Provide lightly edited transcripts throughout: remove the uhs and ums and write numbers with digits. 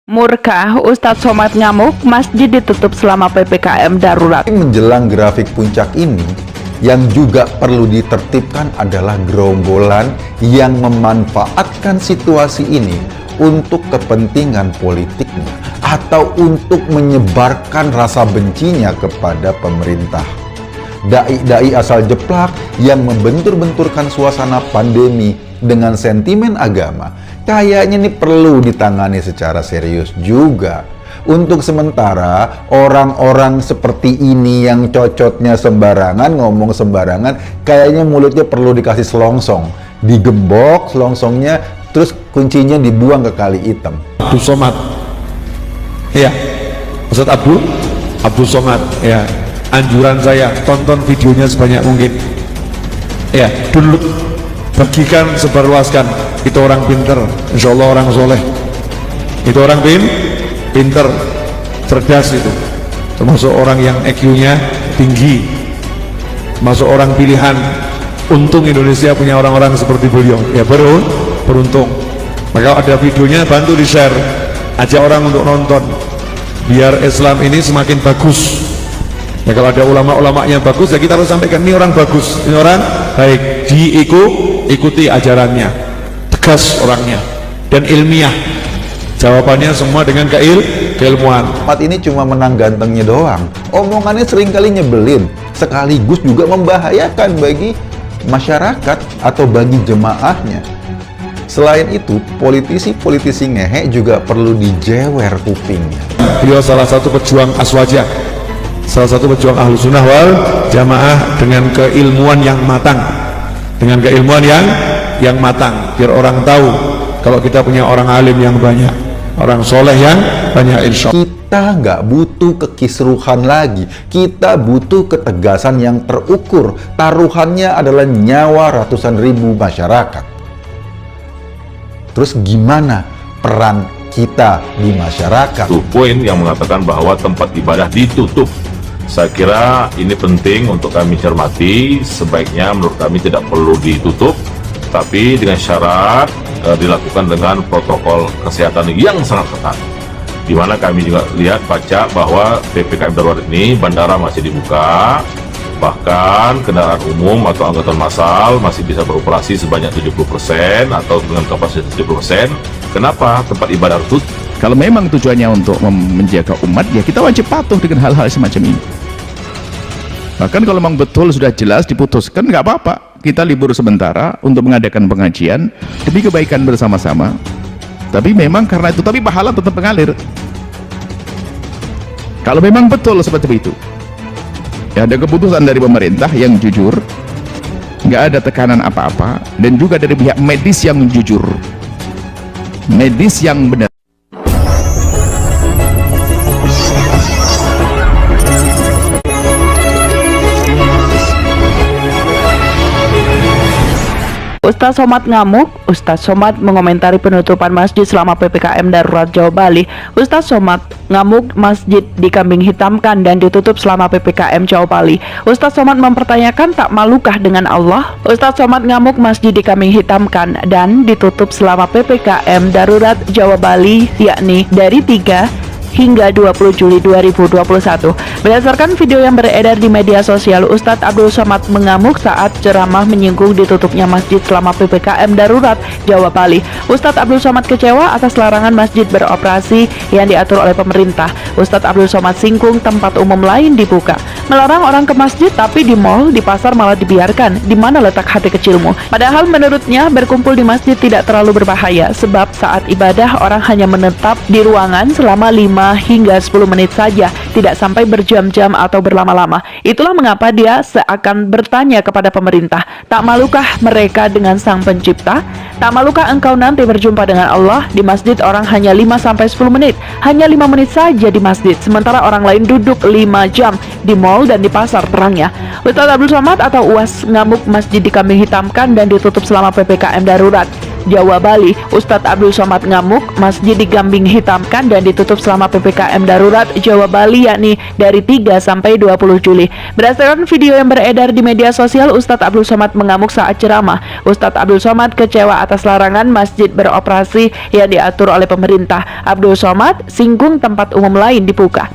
Murka, Ustadz Somad ngamuk, masjid ditutup selama PPKM darurat. Menjelang grafik puncak ini, yang juga perlu ditertibkan adalah gerombolan yang memanfaatkan situasi ini untuk kepentingan politiknya atau untuk menyebarkan rasa bencinya kepada pemerintah. Dai-dai asal jeplak yang membentur-benturkan suasana pandemi dengan sentimen agama kayaknya ini perlu ditangani secara serius juga. Untuk sementara, orang-orang seperti ini yang cocotnya sembarangan, ngomong sembarangan, kayaknya mulutnya perlu dikasih selongsong. Digembok selongsongnya, terus kuncinya dibuang ke kali hitam. Abdul Somad, ya, Ustadz Abdul Somad, ya. Anjuran saya, tonton videonya sebanyak mungkin, ya, download, bagikan, sebarluaskan. Itu orang pinter, insya Allah orang soleh. Itu orang pinter, cerdas itu, termasuk orang yang EQ-nya tinggi, masuk orang pilihan. Untung Indonesia punya orang-orang seperti beliau, ya, beruntung. Maka ada videonya, bantu di share, ajak orang untuk nonton, biar Islam ini semakin bagus. Ya, kalau ada ulama-ulamanya bagus, ya kita harus sampaikan ini orang bagus, ini orang baik, diikuti ajarannya, tegas orangnya, dan ilmiah. Jawabannya semua dengan keilmuan. Umat ini cuma menang gantengnya doang. Omongannya seringkali nyebelin, sekaligus juga membahayakan bagi masyarakat atau bagi jemaahnya. Selain itu, politisi-politisi ngehe juga perlu dijewer kupingnya. Beliau salah satu pejuang aswajah, salah satu pejuang ahlu sunnah wal jamaah dengan keilmuan yang matang, yang matang, biar orang tahu kalau kita punya orang alim yang banyak, orang soleh yang banyak, insya Allah. Kita nggak butuh kekisruhan lagi, kita butuh ketegasan yang terukur. Taruhannya adalah nyawa ratusan ribu masyarakat. Terus gimana peran kita di masyarakat? Itu poin yang mengatakan bahwa tempat ibadah ditutup. Saya kira ini penting untuk kami cermati. Sebaiknya menurut kami tidak perlu ditutup, tapi dengan syarat dilakukan dengan protokol kesehatan yang sangat ketat. Di mana kami juga baca bahwa PPKM darurat ini bandara masih dibuka, bahkan kendaraan umum atau angkutan massal masih bisa beroperasi sebanyak 70% atau dengan kapasitas 70%. Kenapa tempat ibadah tutup? Kalau memang tujuannya untuk menjaga umat, ya kita wajib patuh dengan hal-hal semacam ini. Bahkan kalau memang betul sudah jelas diputuskan, nggak apa-apa, kita libur sementara untuk mengadakan pengajian demi kebaikan bersama-sama. Tapi memang karena itu, tapi pahala tetap mengalir. Kalau memang betul seperti itu, ya ada keputusan dari pemerintah yang jujur, nggak ada tekanan apa-apa, dan juga dari pihak medis yang jujur, medis yang benar. Ustadz Somad ngamuk, Ustadz Somad mengomentari penutupan masjid selama PPKM darurat Jawa Bali. Ustadz Somad ngamuk, masjid dikambing hitamkan dan ditutup selama PPKM Jawa Bali. Ustadz Somad mempertanyakan, tak malukah dengan Allah? Ustadz Somad ngamuk, masjid dikambing hitamkan dan ditutup selama PPKM darurat Jawa Bali, yakni dari 3 hingga 20 Juli 2021. Berdasarkan video yang beredar di media sosial, Ustadz Abdul Somad mengamuk saat ceramah menyinggung ditutupnya masjid selama PPKM darurat Jawa Bali. Ustadz Abdul Somad kecewa atas larangan masjid beroperasi yang diatur oleh pemerintah. Ustadz Abdul Somad singgung tempat umum lain dibuka, melarang orang ke masjid, tapi di mal, di pasar malah dibiarkan. Di mana letak hati kecilmu? Padahal menurutnya berkumpul di masjid tidak terlalu berbahaya, sebab saat ibadah orang hanya menetap di ruangan selama 5 hingga 10 menit saja, tidak sampai berjam-jam atau berlama-lama. Itulah mengapa dia seakan bertanya kepada pemerintah, tak malukah mereka dengan Sang Pencipta? Tak malukah engkau nanti berjumpa dengan Allah? Di masjid orang hanya 5 sampai 10 menit, hanya 5 menit saja di masjid, sementara orang lain duduk 5 jam di mall dan di pasar terangnya. Ustadz Abdul Somad atau UAS ngamuk, masjid dikambing hitamkan dan ditutup selama PPKM darurat. Jawa Bali. Ustadz Abdul Somad ngamuk, masjid digambing hitamkan dan ditutup selama PPKM darurat Jawa Bali, yakni dari 3 sampai 20 Juli. Berdasarkan video yang beredar di media sosial, Ustadz Abdul Somad mengamuk saat ceramah. Ustadz Abdul Somad kecewa atas larangan masjid beroperasi yang diatur oleh pemerintah. Abdul Somad singgung tempat umum lain dibuka.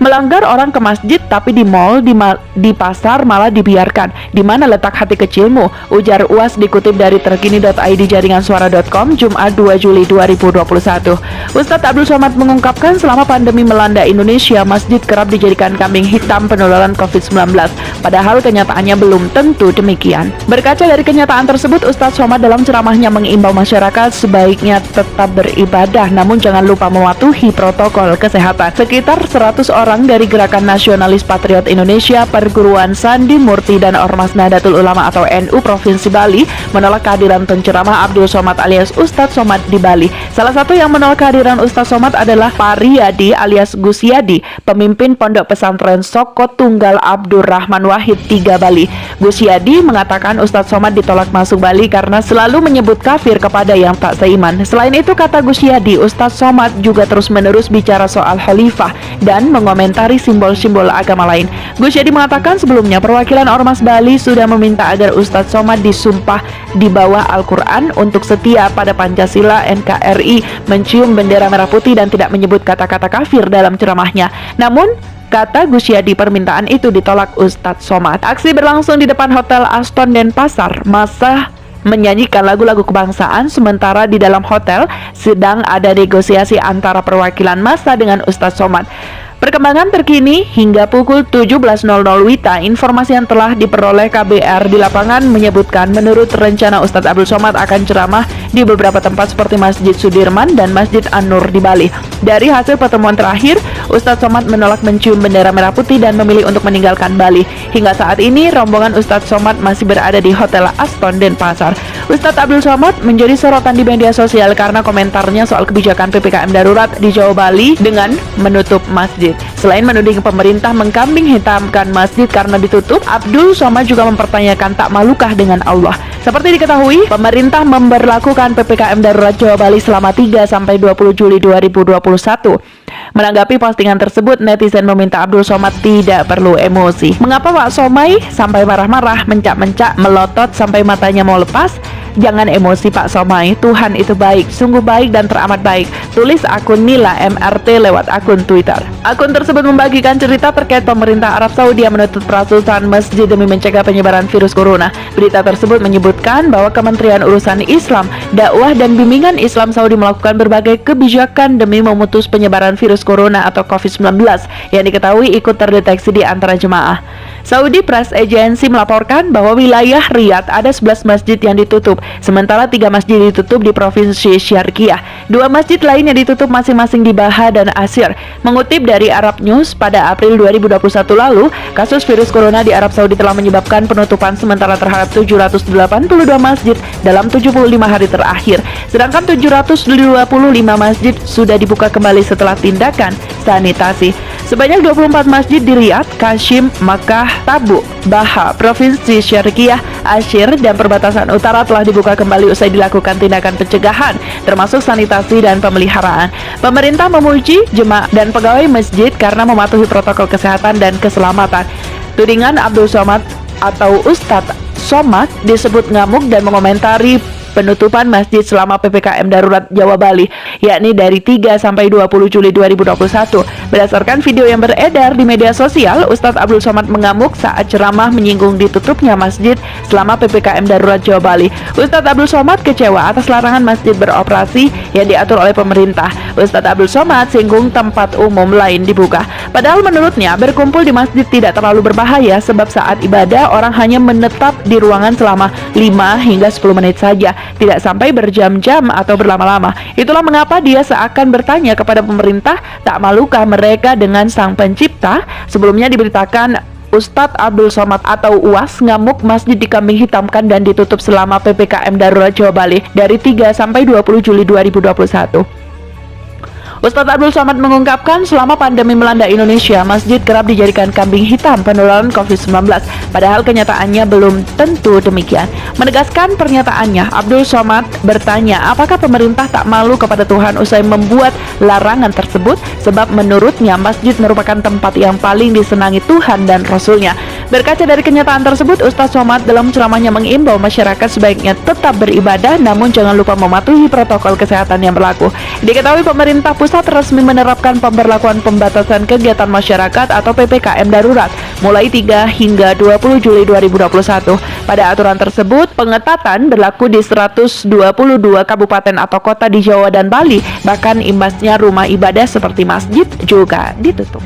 Melanggar orang ke masjid, tapi di mal, di pasar malah dibiarkan. Di mana letak hati kecilmu? Ujar UAS dikutip dari terkini.id jaringansuara.com Jumat 2 Juli 2021. Ustadz Abdul Somad mengungkapkan selama pandemi melanda Indonesia, masjid kerap dijadikan kambing hitam penularan COVID-19. Padahal kenyataannya belum tentu demikian. Berkaca dari kenyataan tersebut, Ustadz Somad dalam ceramahnya mengimbau masyarakat sebaiknya tetap beribadah, namun jangan lupa mematuhi protokol kesehatan. Sekitar 100 orang dari Gerakan Nasionalis Patriot Indonesia, Perguruan Sandi Murti, dan Ormas Nahdlatul Ulama atau NU Provinsi Bali menolak kehadiran penceramah Abdul Somad alias Ustadz Somad di Bali. Salah satu yang menolak kehadiran Ustadz Somad adalah Pariyadi alias Gus Yadi, pemimpin Pondok Pesantren Soko Tunggal Abdurrahman Wahid 3 Bali. Gus Yadi mengatakan Ustadz Somad ditolak masuk Bali karena selalu menyebut kafir kepada yang tak seiman. Selain itu, kata Gus Yadi, Ustadz Somad juga terus-menerus bicara soal khalifah dan mengomentari simbol-simbol agama lain. Gus Yadi mengatakan sebelumnya perwakilan Ormas Bali sudah meminta agar Ustadz Somad disumpah di bawah Al-Quran untuk setia pada Pancasila, NKRI, mencium bendera merah putih dan tidak menyebut kata-kata kafir dalam ceramahnya. Namun, kata Gus Yadi, permintaan itu ditolak Ustadz Somad. Aksi berlangsung di depan Hotel Aston Denpasar. Masa menyanyikan lagu-lagu kebangsaan, sementara di dalam hotel sedang ada negosiasi antara perwakilan massa dengan Ustadz Somad. Perkembangan terkini hingga pukul 17.00 WITA, informasi yang telah diperoleh KBR di lapangan menyebutkan menurut rencana Ustadz Abdul Somad akan ceramah di beberapa tempat seperti Masjid Sudirman dan Masjid An-Nur di Bali. Dari hasil pertemuan terakhir, Ustadz Somad menolak mencium bendera merah putih dan memilih untuk meninggalkan Bali. Hingga saat ini, rombongan Ustadz Somad masih berada di Hotel Aston Denpasar. Ustadz Abdul Somad menjadi sorotan di media sosial karena komentarnya soal kebijakan PPKM darurat di Jawa Bali dengan menutup masjid. Selain menuding pemerintah mengkambing hitamkan masjid karena ditutup, Abdul Somad juga mempertanyakan tak malukah dengan Allah. Seperti diketahui, pemerintah memberlakukan PPKM darurat Jawa Bali selama 3 sampai 20 Juli 2021. Menanggapi postingan tersebut, netizen meminta Abdul Somad tidak perlu emosi. Mengapa Pak Somai sampai marah-marah, mencak-mencak, melotot sampai matanya mau lepas? Jangan emosi Pak Somai, Tuhan itu baik, sungguh baik dan teramat baik. Tulis akun Nila MRT lewat akun Twitter. Akun tersebut membagikan cerita terkait pemerintah Arab Saudi yang menutup ratusan masjid demi mencegah penyebaran virus corona. Berita tersebut menyebutkan bahwa Kementerian Urusan Islam, Dakwah dan Bimbingan Islam Saudi melakukan berbagai kebijakan demi memutus penyebaran virus corona atau COVID-19 yang diketahui ikut terdeteksi di antara jemaah. Saudi Press Agency melaporkan bahwa wilayah Riyadh ada 11 masjid yang ditutup, sementara 3 masjid ditutup di Provinsi Syarqiyah. 2 masjid lain yang ditutup masing-masing di Baha dan Asir. Mengutip dari Arab News, pada April 2021 lalu, kasus virus corona di Arab Saudi telah menyebabkan penutupan sementara terhadap 782 masjid dalam 75 hari terakhir. Sedangkan 725 masjid sudah dibuka kembali setelah tindakan sanitasi. Sebanyak 24 masjid di Riyadh, Kashim, Makkah, Tabuk, Baha, Provinsi Syarqiyah, Ashir, dan perbatasan utara telah dibuka kembali usai dilakukan tindakan pencegahan, termasuk sanitasi dan pemeliharaan. Pemerintah memuji jemaah dan pegawai masjid karena mematuhi protokol kesehatan dan keselamatan. Tudingan Abdul Somad atau Ustadz Somad disebut ngamuk dan mengomentari penutupan masjid selama PPKM darurat Jawa Bali, yakni dari 3 sampai 20 Juli 2021. Berdasarkan video yang beredar di media sosial, Ustadz Abdul Somad mengamuk saat ceramah menyinggung ditutupnya masjid selama PPKM darurat Jawa Bali. Ustadz Abdul Somad kecewa atas larangan masjid beroperasi yang diatur oleh pemerintah. Ustadz Abdul Somad singgung tempat umum lain dibuka. Padahal menurutnya berkumpul di masjid tidak terlalu berbahaya sebab saat ibadah orang hanya menetap di ruangan selama 5 hingga 10 menit saja, tidak sampai berjam-jam atau berlama-lama. Itulah mengapa dia seakan bertanya kepada pemerintah, tak malukah mereka dengan Sang Pencipta? Sebelumnya diberitakan Ustadz Abdul Somad atau UAS ngamuk masjid dikambing hitamkan dan ditutup selama PPKM darurat Jawa Bali dari 3 sampai 20 Juli 2021. Ustadz Abdul Somad mengungkapkan selama pandemi melanda Indonesia, masjid kerap dijadikan kambing hitam penularan COVID-19. Padahal kenyataannya belum tentu demikian. Menegaskan pernyataannya, Abdul Somad bertanya apakah pemerintah tak malu kepada Tuhan usai membuat larangan tersebut, sebab menurutnya masjid merupakan tempat yang paling disenangi Tuhan dan Rasulnya. Berkaca dari kenyataan tersebut, Ustadz Somad dalam ceramahnya mengimbau masyarakat sebaiknya tetap beribadah namun jangan lupa mematuhi protokol kesehatan yang berlaku. Diketahui pemerintah pusat resmi menerapkan pemberlakuan pembatasan kegiatan masyarakat atau PPKM darurat mulai 3 hingga 20 Juli 2021. Pada aturan tersebut, pengetatan berlaku di 122 kabupaten atau kota di Jawa dan Bali. Bahkan imbasnya rumah ibadah seperti masjid juga ditutup.